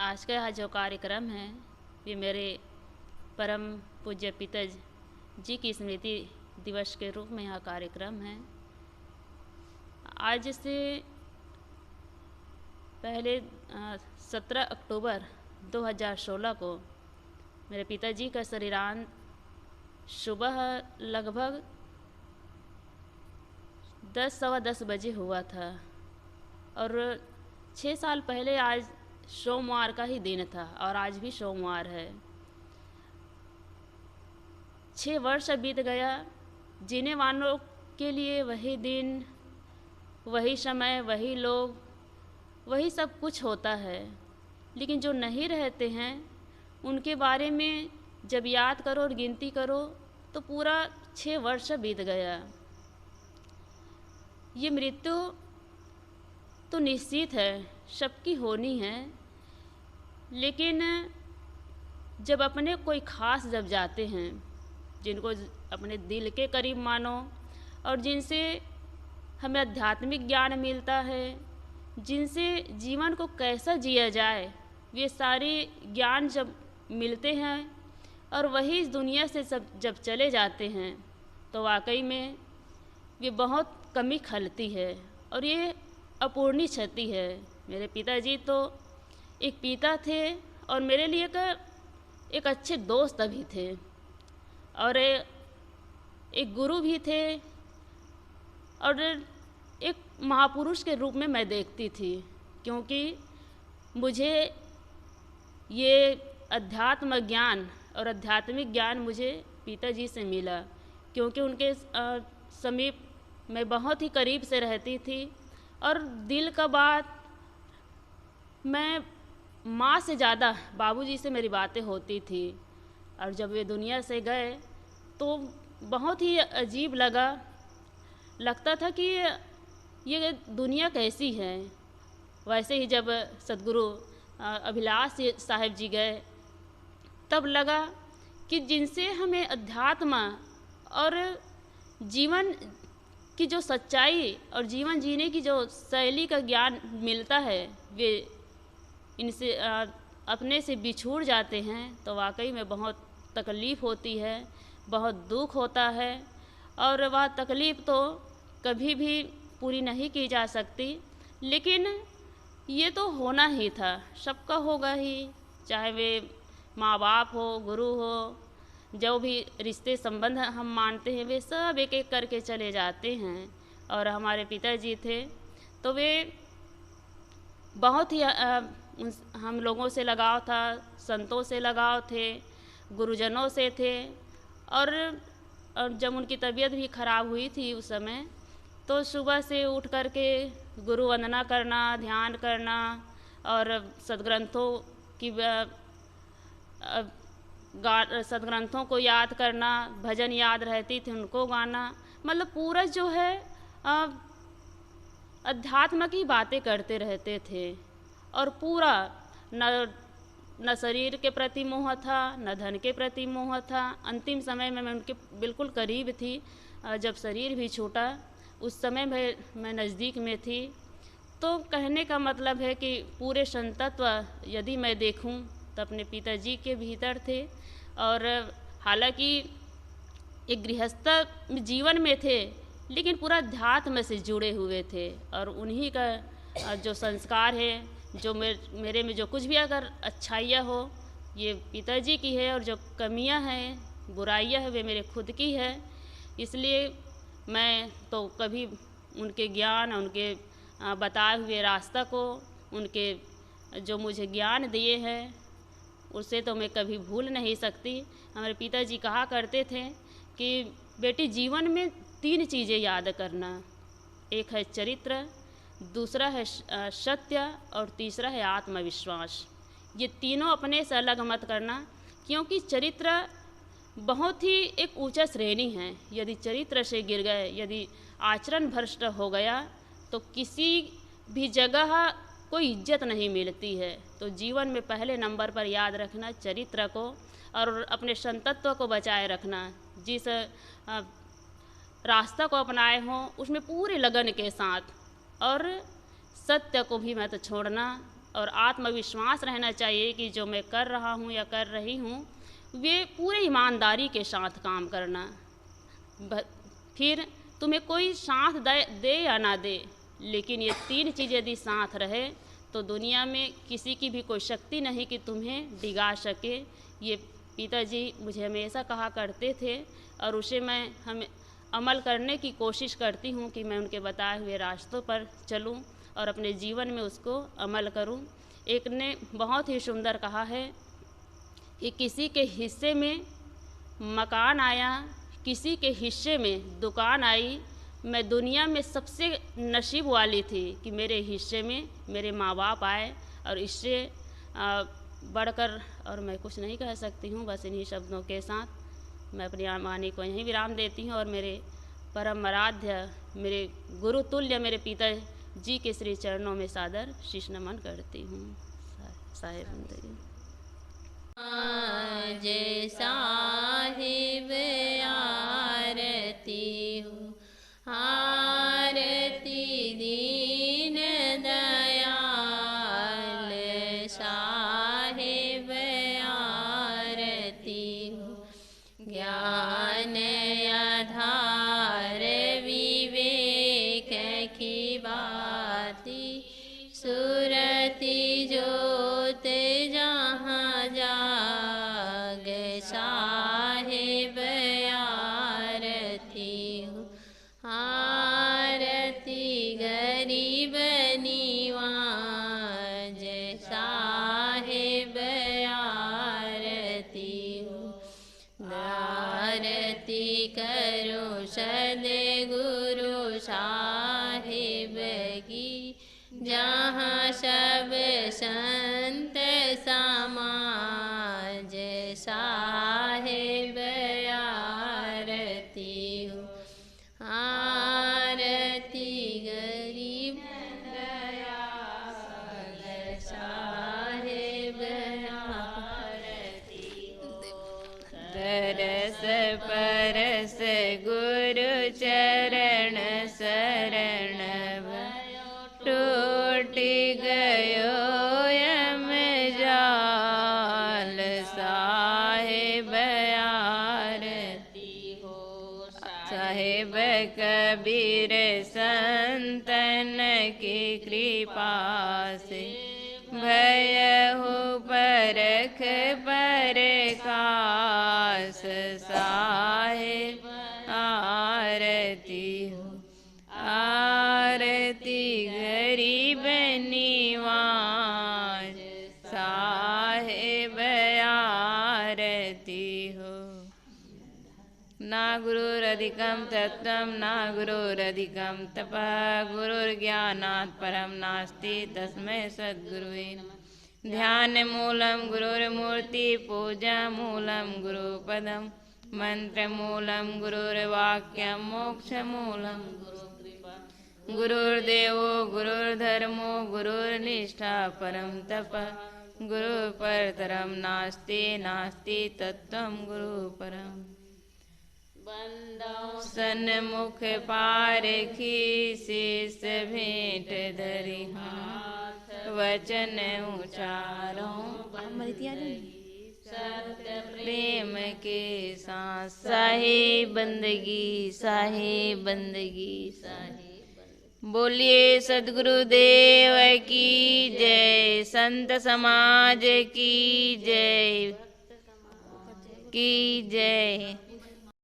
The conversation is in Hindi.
आज का यह जो कार्यक्रम है ये मेरे परम पूज्य पिता जी की स्मृति दिवस के रूप में यह कार्यक्रम है। आज से पहले 17 अक्टूबर 2016 को मेरे पिताजी का शरीरांत सुबह लगभग 10 सवा 10 बजे हुआ था और 6 साल पहले आज सोमवार का ही दिन था और आज भी सोमवार है। 6 वर्ष बीत गया। जीने वालों के लिए वही दिन, वही समय, वही लोग, वही सब कुछ होता है, लेकिन जो नहीं रहते हैं उनके बारे में जब याद करो और गिनती करो तो पूरा 6 वर्ष बीत गया। ये मृत्यु तो निश्चित है, सबकी होनी है, लेकिन जब अपने कोई खास जब जाते हैं, जिनको अपने दिल के करीब मानो और जिनसे हमें आध्यात्मिक ज्ञान मिलता है, जिनसे जीवन को कैसा जिया जाए, ये सारे ज्ञान जब मिलते हैं और वही इस दुनिया से सब जब चले जाते हैं तो वाकई में ये बहुत कमी खलती है और ये अपूर्णीय क्षति है। मेरे पिताजी तो एक पिता थे और मेरे लिए एक अच्छे दोस्त भी थे और एक गुरु भी थे और एक महापुरुष के रूप में मैं देखती थी, क्योंकि मुझे ये अध्यात्म ज्ञान और आध्यात्मिक ज्ञान मुझे पिताजी से मिला, क्योंकि उनके समीप मैं बहुत ही करीब से रहती थी और दिल का बात मैं माँ से ज़्यादा बाबूजी से मेरी बातें होती थी। और जब वे दुनिया से गए तो बहुत ही अजीब लगता था कि ये दुनिया कैसी है। वैसे ही जब सद्गुरु अभिलाष साहिब जी गए तब लगा कि जिनसे हमें अध्यात्म और जीवन की जो सच्चाई और जीवन जीने की जो शैली का ज्ञान मिलता है, वे इनसे अपने से बिछुड़ जाते हैं तो वाकई में बहुत तकलीफ़ होती है, बहुत दुख होता है और वह तकलीफ़ तो कभी भी पूरी नहीं की जा सकती, लेकिन ये तो होना ही था, सबका होगा ही, चाहे वे माँ बाप हो, गुरु हो, जो भी रिश्ते संबंध हम मानते हैं वे सब एक एक करके चले जाते हैं। और हमारे पिताजी थे तो वे बहुत ही हम लोगों से लगाव था, संतों से लगाव थे, गुरुजनों से थे और जब उनकी तबीयत भी ख़राब हुई थी उस समय तो सुबह से उठ कर के गुरु वंदना करना, ध्यान करना और सदग्रंथों को याद करना, भजन याद रहती थी उनको गाना, मतलब पूरा जो है अध्यात्म की बातें करते रहते थे और पूरा न शरीर के प्रति मोह था, न धन के प्रति मोह था। अंतिम समय में मैं उनके बिल्कुल करीब थी, जब शरीर भी छूटा उस समय मैं नज़दीक में थी। तो कहने का मतलब है कि पूरे संतत्व यदि मैं देखूं तो अपने पिताजी के भीतर थे और हालांकि एक गृहस्थ जीवन में थे लेकिन पूरा अध्यात्म से जुड़े हुए थे और उन्हीं का जो संस्कार है, जो मेरे में जो कुछ भी अगर अच्छाइयाँ हो ये पिताजी की है और जो कमियां हैं, बुराइयां हैं, वे मेरे खुद की है। इसलिए मैं तो कभी उनके ज्ञान, उनके बताए हुए रास्ता को, उनके जो मुझे ज्ञान दिए हैं उसे तो मैं कभी भूल नहीं सकती। हमारे पिताजी कहा करते थे कि बेटी जीवन में 3 चीज़ें याद करना, एक है चरित्र, दूसरा है सत्य और तीसरा है आत्मविश्वास। ये तीनों अपने से अलग मत करना, क्योंकि चरित्र बहुत ही एक ऊंचा श्रेणी है। यदि चरित्र से गिर गए, यदि आचरण भ्रष्ट हो गया तो किसी भी जगह कोई इज्जत नहीं मिलती है। तो जीवन में पहले नंबर पर याद रखना चरित्र को और अपने संतत्व को बचाए रखना। जिस रास्ता को अपनाए हों उसमें पूरे लगन के साथ, और सत्य को भी मत छोड़ना और आत्मविश्वास रहना चाहिए कि जो मैं कर रहा हूँ या कर रही हूँ वे पूरे ईमानदारी के साथ काम करना। फिर तुम्हें कोई साथ दे या ना दे, लेकिन ये 3 चीज़ यदि साथ रहे तो दुनिया में किसी की भी कोई शक्ति नहीं कि तुम्हें डिगा सके। ये पिताजी मुझे हमेशा कहा करते थे और उसे मैं हमें अमल करने की कोशिश करती हूँ कि मैं उनके बताए हुए रास्तों पर चलूँ और अपने जीवन में उसको अमल करूँ। एक ने बहुत ही सुंदर कहा है कि किसी के हिस्से में मकान आया, किसी के हिस्से में दुकान आई। मैं दुनिया में सबसे नसीब वाली थी कि मेरे हिस्से में मेरे माँ बाप आए, और इससे बढ़कर और मैं कुछ नहीं कह सकती हूँ। बस इन्हीं शब्दों के साथ मैं अपनी वाणी को यहीं विराम देती हूँ और मेरे परम आराध्य, मेरे गुरु तुल्य मेरे पिता जी के श्री चरणों में सादर शीश नमन करती हूँ। साहिब जिंदगी आज साहिब आरती हो, आरती दीन दयाल साहिब आरती हो। ज्ञान आधार विवेक की बाती, सुरति जोत जहाँ जाग साहिब आरती हो। आरती गरीब निवाज साहिब आरती हो। आरती करो सद्गुरु साहिब की, जहाँ सब संत समाज साहिब आरती हो। आरती गरीब दयाल साहिब आरती हो। तरस परस गुरु चरण शरण टूट गयो यम जाल साहिब आरती हो। साहिब कबीर संतन की कृपा से भयहु परख परकास साहिब आरती हो। आरती गरीब निवाज साहिब आरती हो। ना गुरुरधिकं तत्त्वं ना गुरुरधिकं तपः, गुरुर्ज्ञानात् परं नास्ति तस्मै सद्गुरुवे नमः। ध्यानमूलं गुरुर्मूर्ति, पूजामूलं गुरुपदं, मंत्रमूलं गुरुर्वाक्यं, मोक्षमूलं गुरुकृपा। गुरुर्देवो गुरुर्धर्मो गुरुर्निष्ठा परं तपः, गुरुपरतरं नास्ति नास्ति तत्त्वं गुरुपरम्। सन्मुख पारखी शीस भेंट धरि हाथ, वचन उचारो सत्य प्रेम के साथ साहिब बंदगी साहिब बंदगी साहिब। बोलिए सद्गुरुदेव की जय, संत समाज की जय की जय।